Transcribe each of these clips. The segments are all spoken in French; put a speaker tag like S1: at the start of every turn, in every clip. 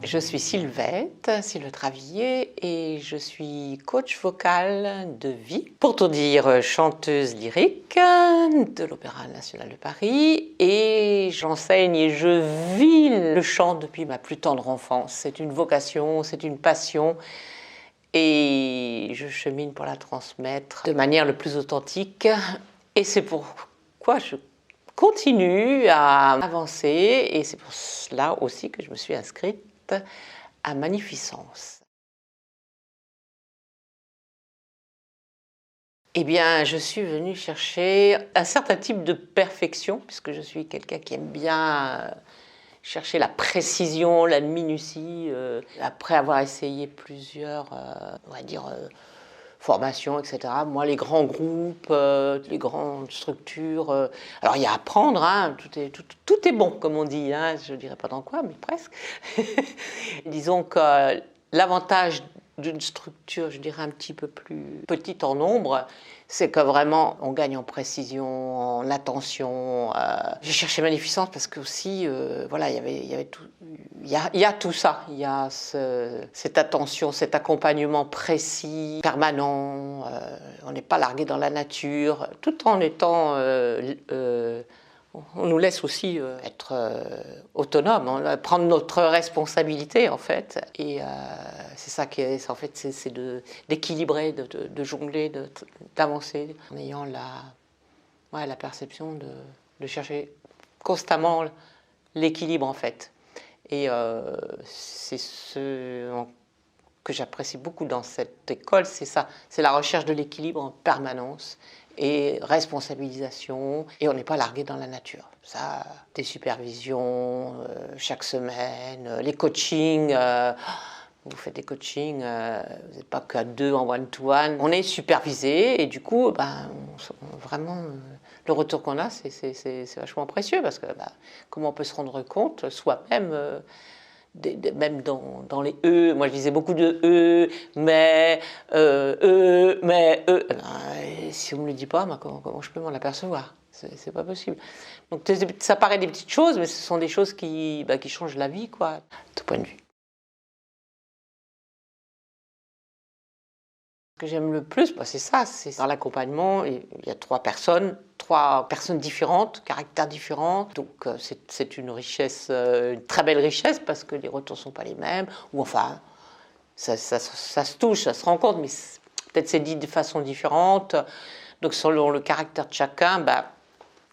S1: Je suis Sylvette Ravillier et je suis coach vocal de vie. Pour tout dire, chanteuse lyrique de l'Opéra national de Paris et j'enseigne et je vis le chant depuis ma plus tendre enfance. C'est une vocation, c'est une passion et je chemine pour la transmettre de manière le plus authentique et c'est pourquoi je continue à avancer et c'est pour cela aussi que je me suis inscrite à Magnificence. Eh bien, je suis venue chercher un certain type de perfection, puisque je suis quelqu'un qui aime bien chercher la précision, la minutie. Après avoir essayé plusieurs, on va dire, formation, etc. Moi, les grands groupes, les grandes structures, alors il y a à apprendre, hein, tout est bon, comme on dit, hein, je ne dirais pas dans quoi, mais presque. Disons que l'avantage d'une structure, je dirais un petit peu plus petite en nombre, c'est que vraiment on gagne en précision, en attention. J'ai cherché Magnificence parce que aussi, voilà, il y a tout ça. Il y a cette attention, cet accompagnement précis, permanent. On n'est pas largué dans la nature, tout en étant on nous laisse aussi être autonome, prendre notre responsabilité en fait. Et c'est ça qui est, en fait, c'est d'équilibrer, de jongler, d'avancer en ayant la perception de chercher constamment l'équilibre en fait. Et c'est ce que j'apprécie beaucoup dans cette école, c'est ça, c'est la recherche de l'équilibre en permanence et responsabilisation, et on n'est pas largué dans la nature. Ça, des supervisions chaque semaine, les coachings, vous faites des coachings, vous n'êtes pas qu'à deux en one-to-one, on est supervisé, et du coup, vraiment, le retour qu'on a, c'est vachement précieux, parce que comment on peut se rendre compte soi-même, même dans les E, moi je disais beaucoup de E, mais, si on ne me le dit pas, comment je peux m'en apercevoir? C'est pas possible. Donc ça paraît des petites choses, mais ce sont des choses qui changent la vie, quoi, de tout point de vue. Ce que j'aime le plus, c'est ça, c'est dans l'accompagnement, il y a trois personnes différentes, caractères différents, donc c'est une richesse, une très belle richesse, parce que les retours ne sont pas les mêmes, ou enfin, ça se touche, ça se rencontre, mais peut-être c'est dit de façon différente, donc selon le caractère de chacun,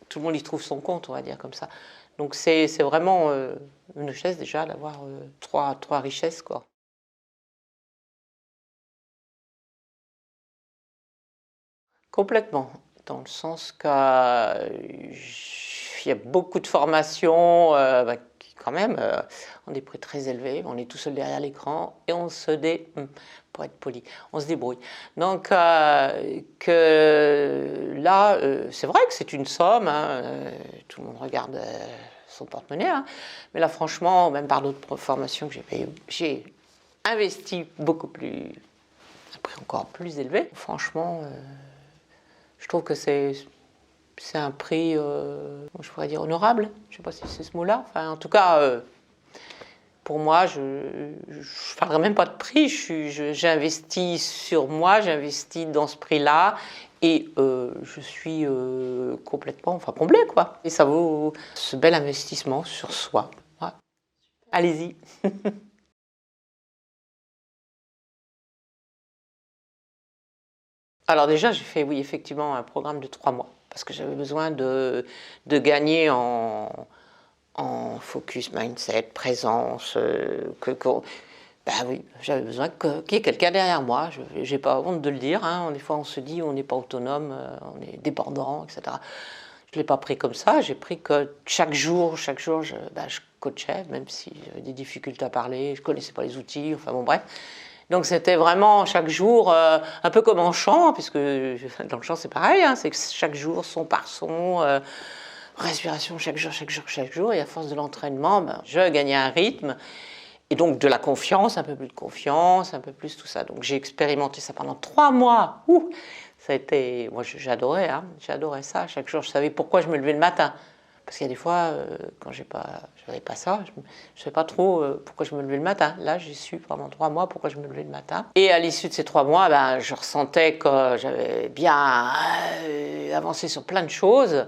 S1: tout le monde y trouve son compte, on va dire comme ça. Donc c'est vraiment une richesse déjà d'avoir trois richesses, quoi. Complètement, dans le sens qu'il y a beaucoup de formations qui, quand même, ont des prix très élevés. On est tout seul derrière l'écran et pour être poli, on se débrouille. Donc, que là, c'est vrai que c'est une somme, hein, tout le monde regarde son porte-monnaie, hein, mais là, franchement, même par d'autres formations que j'ai payées, j'ai investi beaucoup plus, un prix encore plus élevé. Franchement, je trouve que c'est un prix, je pourrais dire honorable, je ne sais pas si c'est ce mot-là. Enfin, en tout cas, pour moi, je ne parlerai même pas de prix, j'investis sur moi, j'investis dans ce prix-là, et je suis complètement, comblée, quoi. Et ça vaut ce bel investissement sur soi. Ouais. Allez-y. Alors déjà, j'ai fait, oui, effectivement, un programme de 3 mois, parce que j'avais besoin de gagner en focus, mindset, présence, oui, j'avais besoin qu'il y ait quelqu'un derrière moi. Je n'ai pas honte de le dire, hein. Des fois, on se dit on n'est pas autonome, on est dépendant, etc. Je ne l'ai pas pris comme ça, j'ai pris que chaque jour, je coachais, même si j'avais des difficultés à parler, je ne connaissais pas les outils, enfin bon, bref. Donc c'était vraiment chaque jour, un peu comme en chant, puisque dans le chant c'est pareil, hein, c'est que chaque jour, son par son, respiration chaque jour, et à force de l'entraînement, je gagnais un rythme, et donc de la confiance, un peu plus de confiance, un peu plus tout ça. Donc j'ai expérimenté ça pendant 3 mois, Ça a été, moi j'adorais, hein, j'adorais ça. Chaque jour, je savais pourquoi je me levais le matin. Parce qu'il y a des fois, quand j'avais pas ça, je ne savais pas trop pourquoi je me levais le matin. Là, j'ai su pendant 3 mois pourquoi je me levais le matin. Et à l'issue de ces 3 mois, ben, je ressentais que j'avais bien avancé sur plein de choses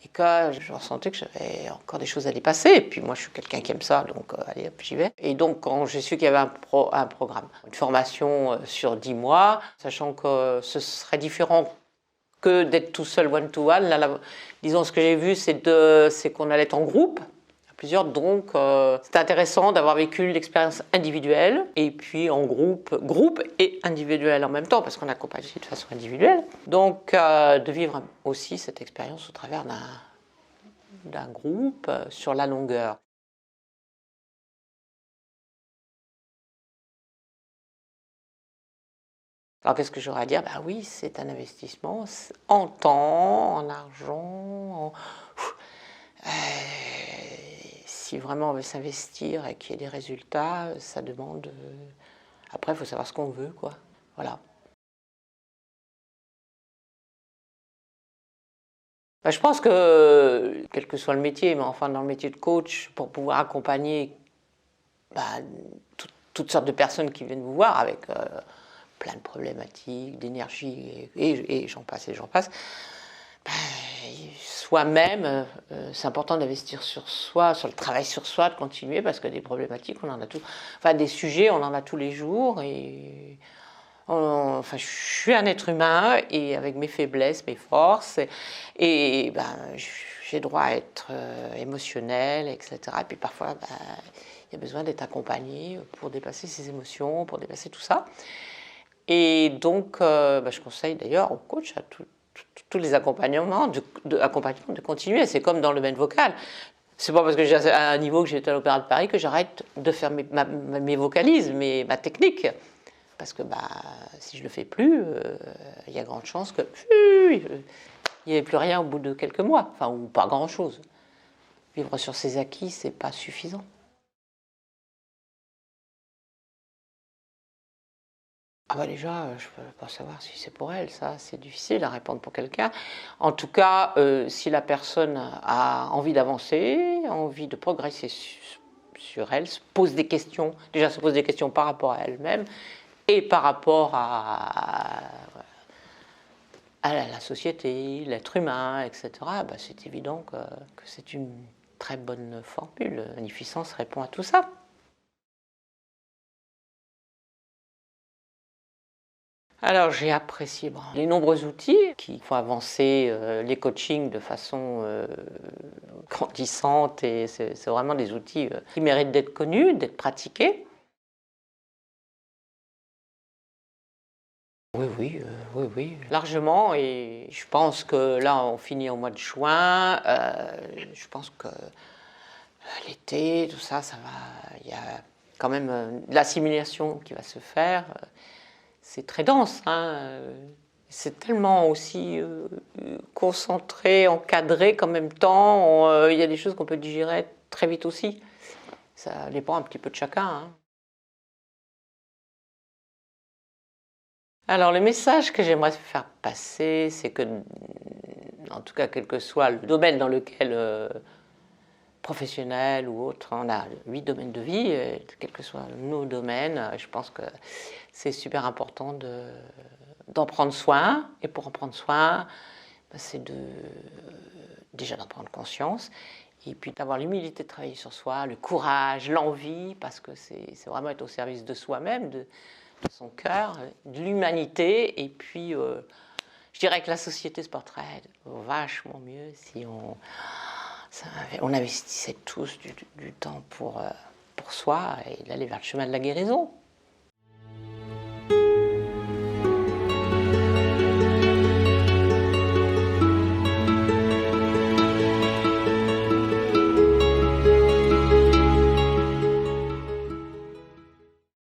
S1: et que je ressentais que j'avais encore des choses à dépasser. Et puis moi, je suis quelqu'un qui aime ça, donc allez, hop, j'y vais. Et donc, quand j'ai su qu'il y avait un programme, une formation sur 10 mois, sachant que ce serait différent que d'être tout seul one-to-one. Là, disons, ce que j'ai vu, c'est qu'on allait être en groupe, à plusieurs, donc c'est intéressant d'avoir vécu l'expérience individuelle, et puis en groupe et individuel en même temps, parce qu'on accompagne de façon individuelle. Donc, de vivre aussi cette expérience au travers d'un groupe sur la longueur. Alors, qu'est-ce que j'aurais à dire? Ben oui, c'est un investissement en temps, en argent. Si vraiment on veut s'investir et qu'il y ait des résultats, ça demande. Après, il faut savoir ce qu'on veut, quoi. Voilà. Ben, je pense que, quel que soit le métier, mais enfin, dans le métier de coach, pour pouvoir accompagner ben, toutes sortes de personnes qui viennent vous voir avec plein de problématiques, d'énergie, et j'en passe et j'en passe. Ben, soi-même, c'est important d'investir sur soi, sur le travail sur soi, de continuer, parce que des problématiques, on en a tous. Enfin, des sujets, on en a tous les jours. Et enfin, je suis un être humain, et avec mes faiblesses, mes forces, et ben, j'ai droit à être émotionnelle, etc. Et puis parfois, ben, il y a besoin d'être accompagné pour dépasser ses émotions, pour dépasser tout ça. Et donc, ben, je conseille d'ailleurs aux coachs, à tous les accompagnements, de continuer. C'est comme dans le domaine vocal. C'est pas parce que j'ai un niveau que j'étais à l'Opéra de Paris que j'arrête de faire mes vocalises, ma technique. Parce que bah, si je le fais plus, il y a grande chance que il n'y ait plus rien au bout de quelques mois. Enfin, ou pas grand-chose. Vivre sur ses acquis, c'est pas suffisant. Ah bah déjà, je ne peux pas savoir si c'est pour elle, ça, c'est difficile à répondre pour quelqu'un. En tout cas, si la personne a envie d'avancer, envie de progresser sur elle, se pose des questions, déjà se pose des questions par rapport à elle-même et par rapport à la société, l'être humain, etc., bah c'est évident que c'est une très bonne formule. Magnificence répond à tout ça. Alors j'ai apprécié les nombreux outils qui font avancer les coachings de façon grandissante, et c'est vraiment des outils qui méritent d'être connus, d'être pratiqués. Oui, oui, oui, oui, largement, et je pense que là on finit au mois de juin, je pense que l'été, tout ça, ça va, il y a quand même de l'assimilation qui va se faire. C'est très dense, hein. C'est tellement aussi concentré, encadré qu'en même temps, il y a des choses qu'on peut digérer très vite aussi. Ça dépend un petit peu de chacun, hein. Alors, le message que j'aimerais faire passer, c'est que, en tout cas, quel que soit le domaine dans lequel, professionnel ou autre, on a 8 domaines de vie, quels que soient nos domaines, je pense que c'est super important d'en prendre soin. Et pour en prendre soin, c'est déjà d'en prendre conscience, et puis d'avoir l'humilité de travailler sur soi, le courage, l'envie, parce que c'est vraiment être au service de soi-même, de son cœur, de l'humanité. Et puis, je dirais que la société se porterait vachement mieux si on investissait tous du temps pour soi et d'aller vers le chemin de la guérison.